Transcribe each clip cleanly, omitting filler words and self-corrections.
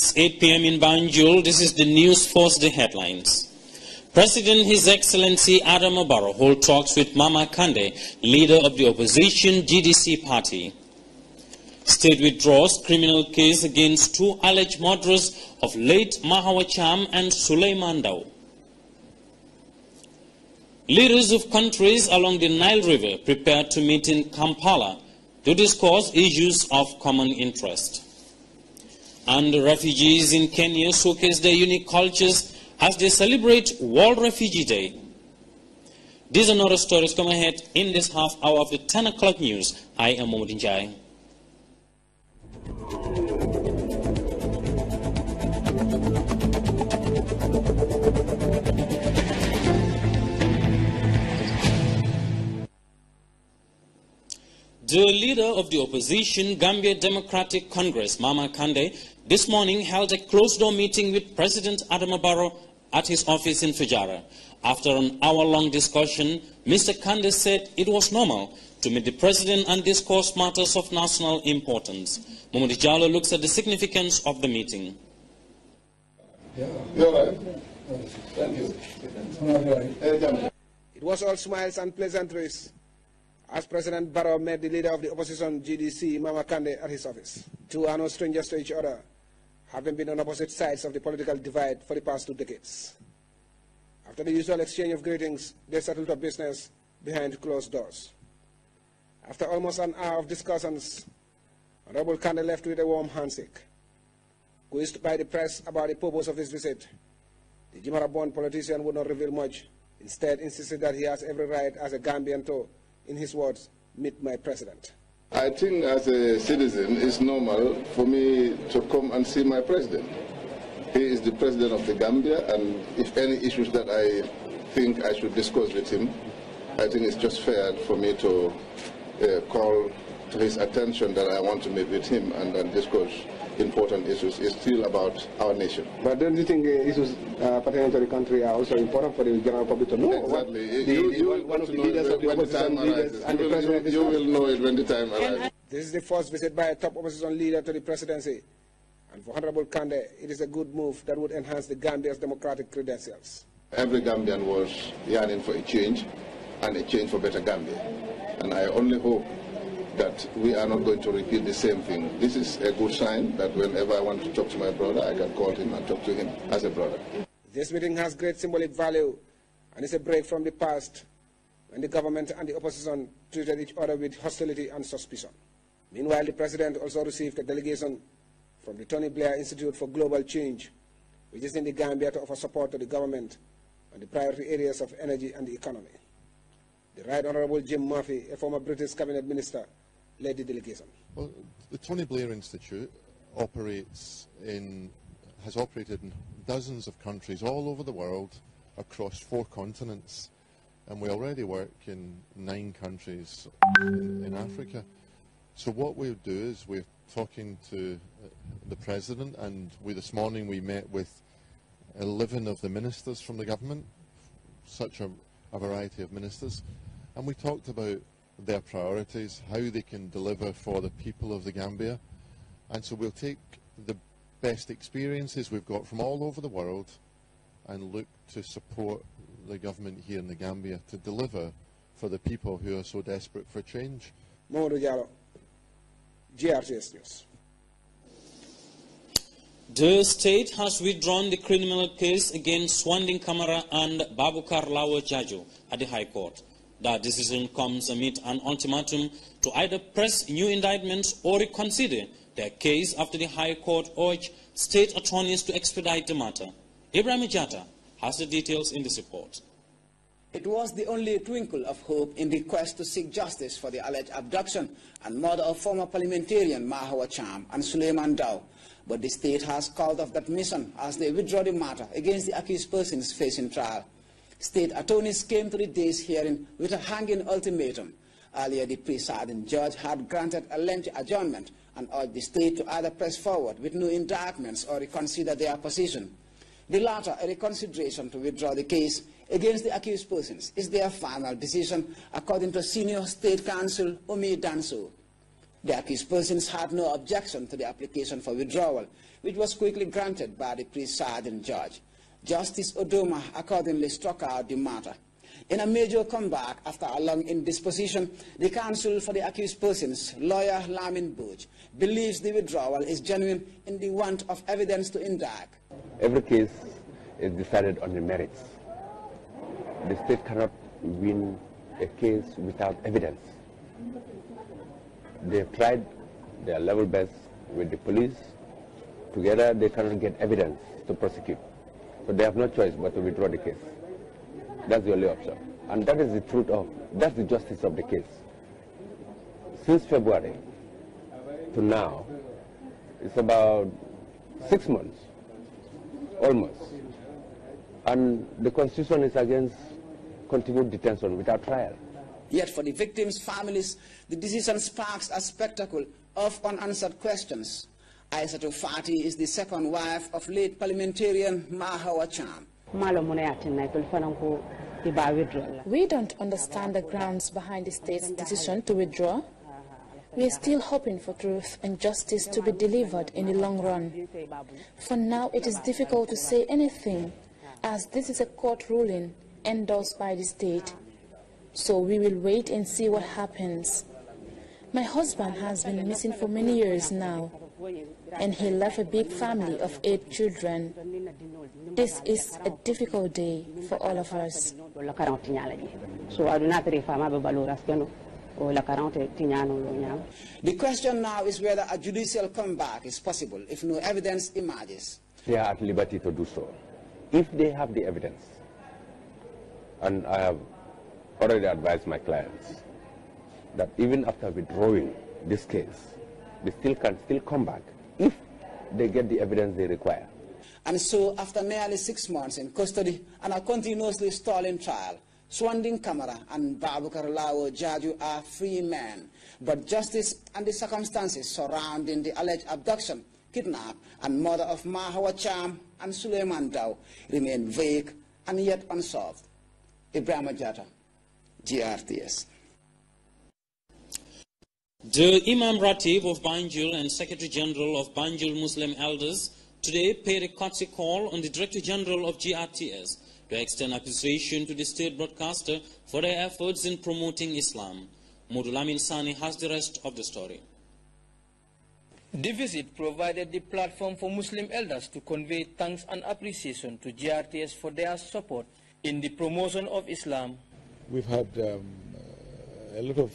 It's 8 p.m. in Banjul. This is the News Force, the headlines. President His Excellency Adama Barrow hold talks with Mama Kande, leader of the opposition GDC party. State withdraws criminal case against two alleged murderers of late Mahawa Cham and Suleiman Dao. Leaders of countries along the Nile River prepare to meet in Kampala to discuss issues of common interest. And the refugees in Kenya showcase their unique cultures as they celebrate World Refugee Day. These and other stories come ahead in this half hour of the 10 o'clock news. I am Momodin Jai. The leader of the opposition, Gambia Democratic Congress, Mama Kande, this morning held a closed-door meeting with President Adama Barrow at his office in Fujara. After an hour-long discussion, Mr. Kande said it was normal to meet the president and discuss matters of national importance. Mohamed Jallo looks at the significance of the meeting. You're right. Thank you. It was all smiles and pleasantries as President Barrow met the leader of the opposition GDC, Mama Kande, at his office. Two are no strangers to each other, having been on opposite sides of the political divide for the past 2 decades. After the usual exchange of greetings, they settled up business behind closed doors. After almost an hour of discussions, Honorable Kande left with a warm handshake. Quizzed by the press about the purpose of his visit, the Jimara-born politician would not reveal much, instead insisted that he has every right as a Gambian to, in his words, meet my president. I think as a citizen, it's normal for me to come and see my president. He is the president of the Gambia, and if any issues that I think I should discuss with him, I think it's just fair for me to call to his attention that I want to meet with him and discuss important issues. It's still about our nation. But don't you think issues pertaining to the country are also important for the general public to know? Exactly. One of the leaders of the opposition leaders and the president. You will know it when the time arrives. This is the first visit by a top opposition leader to the presidency. And for Honorable Kande, it is a good move that would enhance the Gambia's democratic credentials. Every Gambian was yearning for a change, and a change for better Gambia. And I only hope that we are not going to repeat the same thing. This is a good sign that whenever I want to talk to my brother, I can call him and talk to him as a brother. This meeting has great symbolic value, and it's a break from the past when the government and the opposition treated each other with hostility and suspicion. Meanwhile, the president also received a delegation from the Blair Institute for Global Change, which is in the Gambia to offer support to the government on the priority areas of energy and the economy. The Right Honourable Jim Murphy, a former British cabinet minister, led the delegation. Well, the Blair Institute has operated in dozens of countries all over the world, across 4 continents, and we already work in 9 countries in Africa. So what we'll do is we're talking to the President, and this morning we met with 11 of the ministers from the government, such a variety of ministers, and we talked about their priorities, how they can deliver for the people of the Gambia. And so we'll take the best experiences we've got from all over the world and look to support the government here in the Gambia to deliver for the people who are so desperate for change. GRTS News. The state has withdrawn the criminal case against Swanding Kamara and Babukar Lawo Jaju at the High Court. That decision comes amid an ultimatum to either press new indictments or reconsider their case after the High Court urged state attorneys to expedite the matter. Ibrahim Jata has the details in this report. It was the only twinkle of hope in the quest to seek justice for the alleged abduction and murder of former parliamentarian Mahawa Cham and Suleiman Dao. But the state has called off that mission as they withdraw the matter against the accused persons facing trial. State attorneys came to the day's hearing with a hanging ultimatum. Earlier, the presiding judge had granted a lengthy adjournment and urged the state to either press forward with new indictments or reconsider their position. The latter, a reconsideration to withdraw the case against the accused persons, is their final decision, according to Senior State Counsel Omi Danso. The accused persons had no objection to the application for withdrawal, which was quickly granted by the presiding judge. Justice Odoma accordingly struck out the matter. In a major comeback after a long indisposition, the counsel for the accused persons, lawyer Lamin Bouch, believes the withdrawal is genuine in the want of evidence to indict. Every case is decided on the merits. The state cannot win a case without evidence. They have tried their level best with the police. Together they cannot get evidence to prosecute. So they have no choice but to withdraw the case. That's the only option. And that is the truth of, that's the justice of the case. Since February to now, it's about 6 months, almost. And the Constitution is against continued detention without trial. Yet for the victims' families, the decision sparks a spectacle of unanswered questions. Aissatou Fati is the second wife of late parliamentarian Mahawa Cham. We don't understand the grounds behind the state's decision to withdraw. We are still hoping for truth and justice to be delivered in the long run. For now, it is difficult to say anything, as this is a court ruling endorsed by the state. So we will wait and see what happens. My husband has been missing for many years now, and he left a big family of 8 children. This is a difficult day for all of us. The question now is whether a judicial comeback is possible if no evidence emerges. They are at liberty to do so, if they have the evidence. And I have already advised my clients that even after withdrawing this case, they can still come back if they get the evidence they require. And so, after nearly 6 months in custody and a continuously stalling trial, Swanding Kamara and Babukar Lawo Jaju are free men. But justice and the circumstances surrounding the alleged abduction, kidnap, and murder of Mahawa Cham and Suleiman Dow remain vague and yet unsolved. Ibrahim Ajata, GRTS. The Imam Ratib of Banjul and Secretary General of Banjul Muslim Elders today paid a courtesy call on the Director General of GRTS to extend appreciation to the state broadcaster for their efforts in promoting Islam. Modulamin Sani has the rest of the story. The visit provided the platform for Muslim elders to convey thanks and appreciation to GRTS for their support in the promotion of Islam. We've had a lot of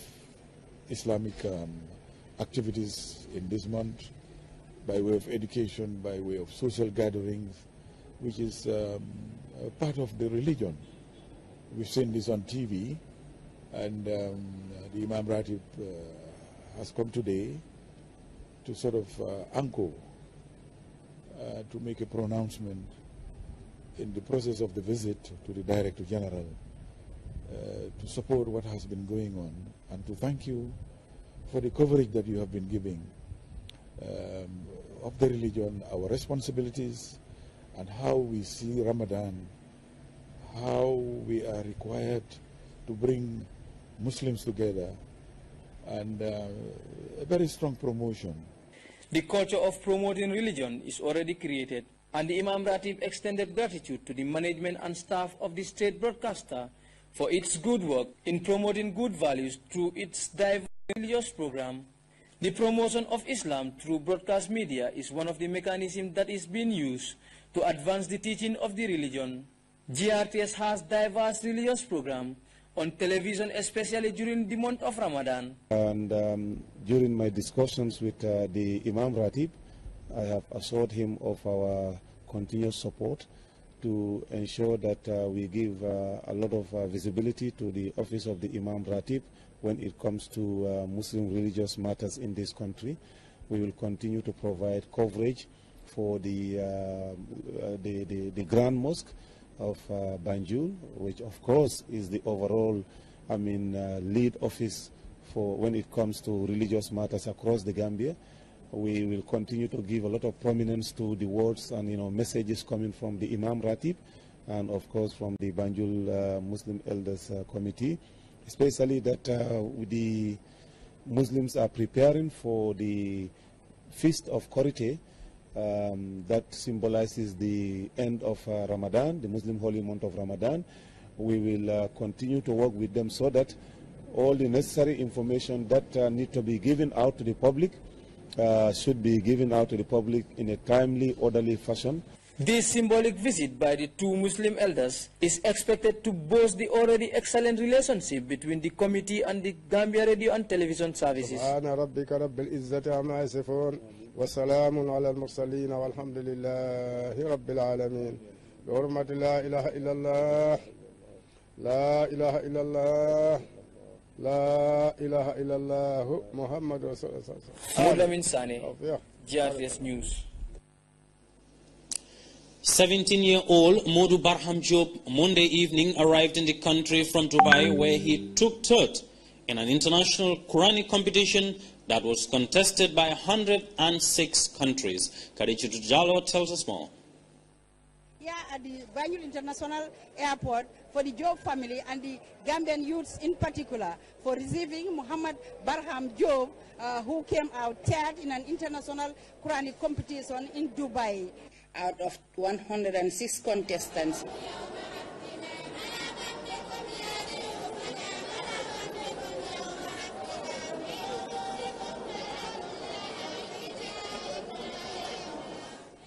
Islamic activities in this month by way of education, by way of social gatherings, which is part of the religion. We've seen this on TV, and the Imam Ratib has come today to sort of anchor, to make a pronouncement in the process of the visit to the Director General, to support what has been going on and to thank you for the coverage that you have been giving of the religion, our responsibilities, and how we see Ramadan, how we are required to bring Muslims together, and a very strong promotion. The culture of promoting religion is already created, and the Imam Ratib extended gratitude to the management and staff of the state broadcaster for its good work in promoting good values through its diverse religious program. The promotion of Islam through broadcast media is one of the mechanisms that is being used to advance the teaching of the religion. GRTS has diverse religious programs on television, especially during the month of Ramadan. And during my discussions with the Imam Ratib, I have assured him of our continuous support to ensure that we give a lot of visibility to the office of the Imam Ratib when it comes to Muslim religious matters in this country. We will continue to provide coverage for the Grand Mosque of Banjul, which of course is the overall, lead office for when it comes to religious matters across the Gambia. We will continue to give a lot of prominence to the words and messages coming from the Imam Ratib and of course from the Banjul Muslim Elders Committee, especially that the Muslims are preparing for the Feast of Qur'an, that symbolizes the end of Ramadan, the Muslim holy month of Ramadan. We will continue to work with them so that all the necessary information that need to be given out to the public should be given out to the public in a timely, orderly fashion. This symbolic visit by the two Muslim elders is expected to boost the already excellent relationship between the committee and the Gambia radio and television services. وسلام على المرسلين والحمد لله رب العالمين بحرمة لا إله إلا الله لا إله إلا الله لا إله إلا الله محمد رسول الله. GRTS News. 17-year-old Modu Barham Job Monday evening arrived in the country from Dubai, where he took third in an international Quranic competition that was contested by 106 countries. Kadichu Jalo tells us more. Here at the Banjul International Airport for the Job family and the Gambian youths in particular for receiving Muhammad Barham Job, who came out third in an international Quranic competition in Dubai. Out of 106 contestants,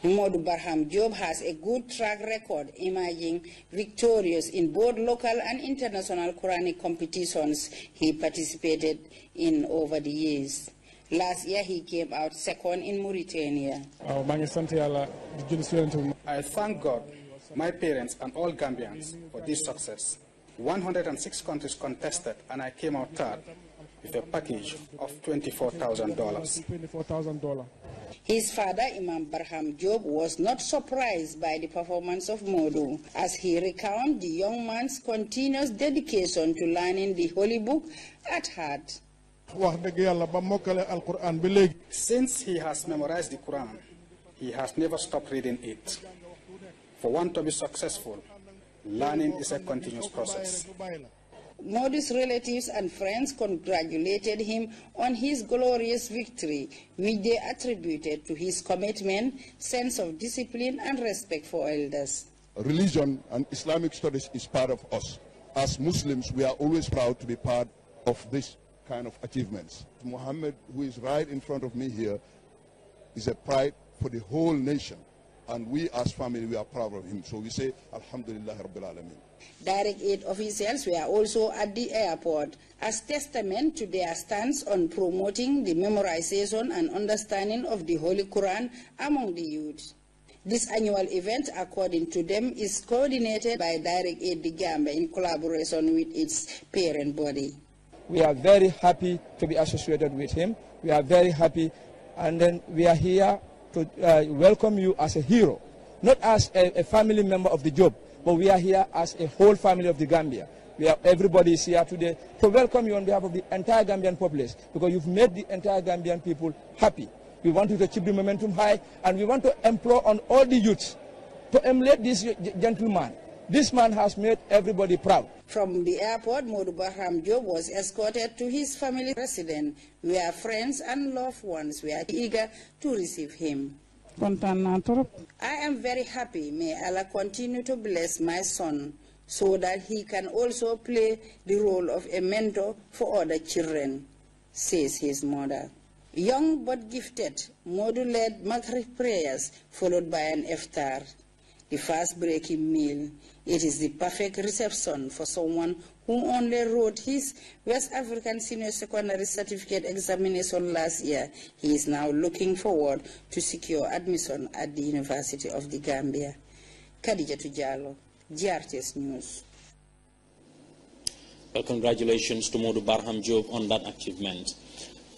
Modu Barham Job has a good track record, emerging victorious in both local and international Quranic competitions he participated in over the years. Last year he came out second in Mauritania. I thank God, my parents and all Gambians for this success. 106 countries contested and I came out third with a package of $24,000. His father, Imam Barham Job, was not surprised by the performance of Modu, as he recounted the young man's continuous dedication to learning the Holy Book at heart. Since he has memorized the Quran, he has never stopped reading it. For one to be successful, learning is a continuous process. Modu's relatives and friends congratulated him on his glorious victory, which they attributed to his commitment, sense of discipline, and respect for elders. Religion and Islamic studies is part of us. As Muslims, we are always proud to be part of this kind of achievements. Muhammad, who is right in front of me here, is a pride for the whole nation. And we as family, we are proud of him. So we say, Alhamdulillah Rabbil Alameen. Direct aid officials were also at the airport as testament to their stance on promoting the memorization and understanding of the Holy Quran among the youth. This annual event, according to them, is coordinated by Direct Aid the Gambia in collaboration with its parent body. We are very happy to be associated with him. We are very happy, and then we are here to welcome you as a hero, not as a family member of the Job, but we are here as a whole family of the Gambia. Everybody is here today to welcome you on behalf of the entire Gambian populace, because you've made the entire Gambian people happy. We want you to keep the momentum high, and we want to implore on all the youths to emulate this gentleman. This man has made everybody proud. From the airport, Modu Barham Job was escorted to his family residence, where friends and loved ones were eager to receive him. I am very happy. May Allah continue to bless my son so that he can also play the role of a mentor for other children, says his mother. Young but gifted, Modu led Maghrib prayers followed by an iftar, the fast breaking meal. It is the perfect reception for someone who only wrote his West African Senior Secondary Certificate examination last year. He is now looking forward to secure admission at the University of the Gambia. Khadija Tujalo, GRTS News. Well, congratulations to Modu Barham Job on that achievement.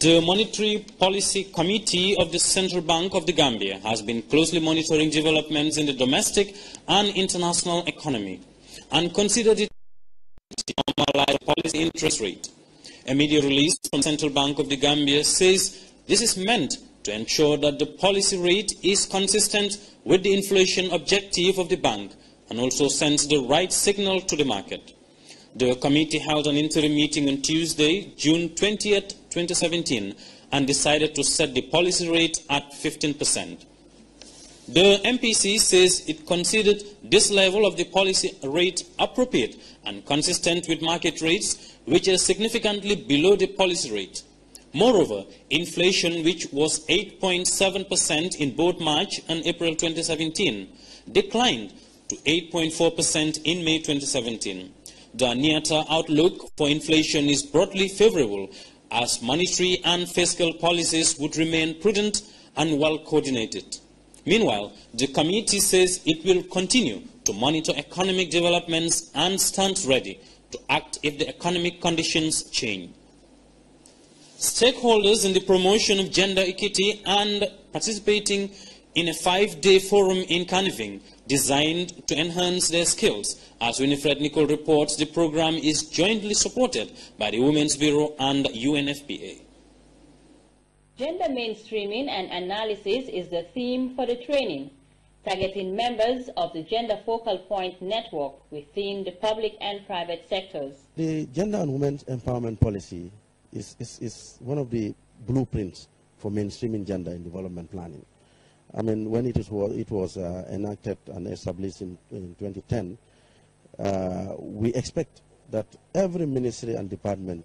The Monetary Policy Committee of the Central Bank of the Gambia has been closely monitoring developments in the domestic and international economy and considered it to normalize the policy interest rate. A media release from the Central Bank of the Gambia says this is meant to ensure that the policy rate is consistent with the inflation objective of the bank and also sends the right signal to the market. The committee held an interim meeting on Tuesday, June 20th, 2017, and decided to set the policy rate at 15%. The MPC says it considered this level of the policy rate appropriate and consistent with market rates, which are significantly below the policy rate. Moreover, inflation, which was 8.7% in both March and April 2017, declined to 8.4% in May 2017. The near-term outlook for inflation is broadly favorable, as monetary and fiscal policies would remain prudent and well-coordinated. Meanwhile, the committee says it will continue to monitor economic developments and stands ready to act if the economic conditions change. Stakeholders in the promotion of gender equity and participating in a 5-day forum in Kanifing designed to enhance their skills. As Winifred Nicole reports, the program is jointly supported by the Women's Bureau and UNFPA. Gender mainstreaming and analysis is the theme for the training, targeting members of the Gender Focal Point Network within the public and private sectors. The gender and women's empowerment policy is one of the blueprints for mainstreaming gender in development planning. I mean, when it was enacted and established in 2010, we expect that every ministry and department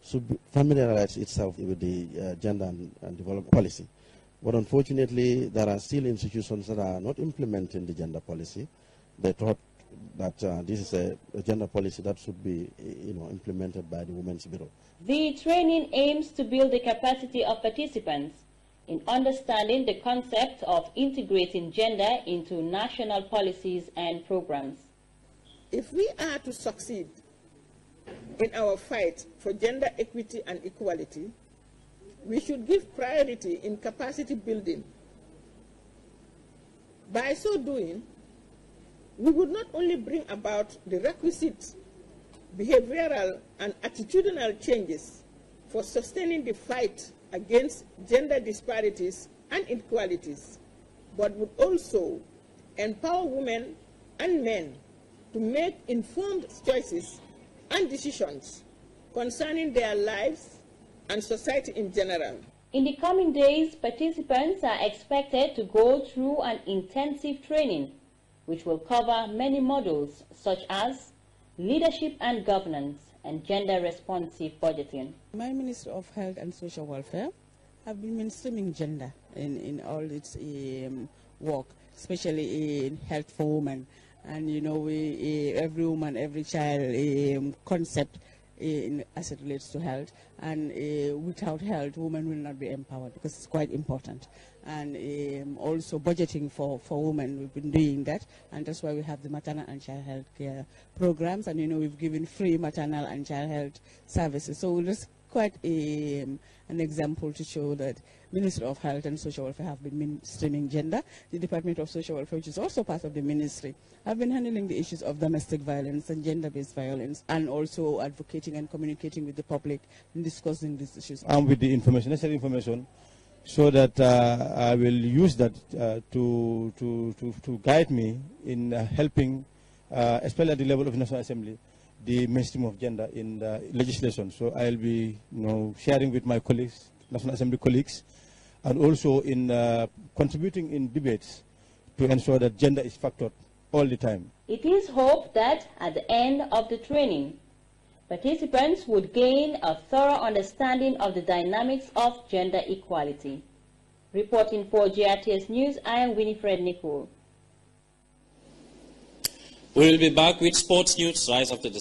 should familiarize itself with the gender and development policy. But unfortunately, there are still institutions that are not implementing the gender policy. They thought that this is a gender policy that should be implemented by the Women's Bureau. The training aims to build the capacity of participants in understanding the concept of integrating gender into national policies and programs. If we are to succeed in our fight for gender equity and equality, we should give priority in capacity building. By so doing, we would not only bring about the requisite behavioral and attitudinal changes for sustaining the fight against gender disparities and inequalities, but would also empower women and men to make informed choices and decisions concerning their lives and society in general. In the coming days, participants are expected to go through an intensive training, which will cover many modules such as leadership and governance and gender-responsive budgeting. My Ministry of Health and Social Welfare have been mainstreaming gender in all its work, especially in health for women. And every woman, every child concept as it relates to health. And without health, women will not be empowered, because it's quite important. And also budgeting for women, we've been doing that. And that's why we have the maternal and child health care programs. And we've given free maternal and child health services. So that's quite an example to show that Ministry of Health and Social Welfare have been mainstreaming gender. The Department of Social Welfare, which is also part of the ministry, have been handling the issues of domestic violence and gender-based violence, and also advocating and communicating with the public and discussing these issues. And with the necessary information, so that I will use that to guide me in helping, especially at the level of National Assembly, the mainstream of gender in the legislation. So I'll be sharing with my colleagues, National Assembly colleagues, and also in contributing in debates to ensure that gender is factored all the time. It is hoped that at the end of the training, participants would gain a thorough understanding of the dynamics of gender equality. Reporting for GRTS News, I am Winifred Nicole. We will be back with sports news right after this.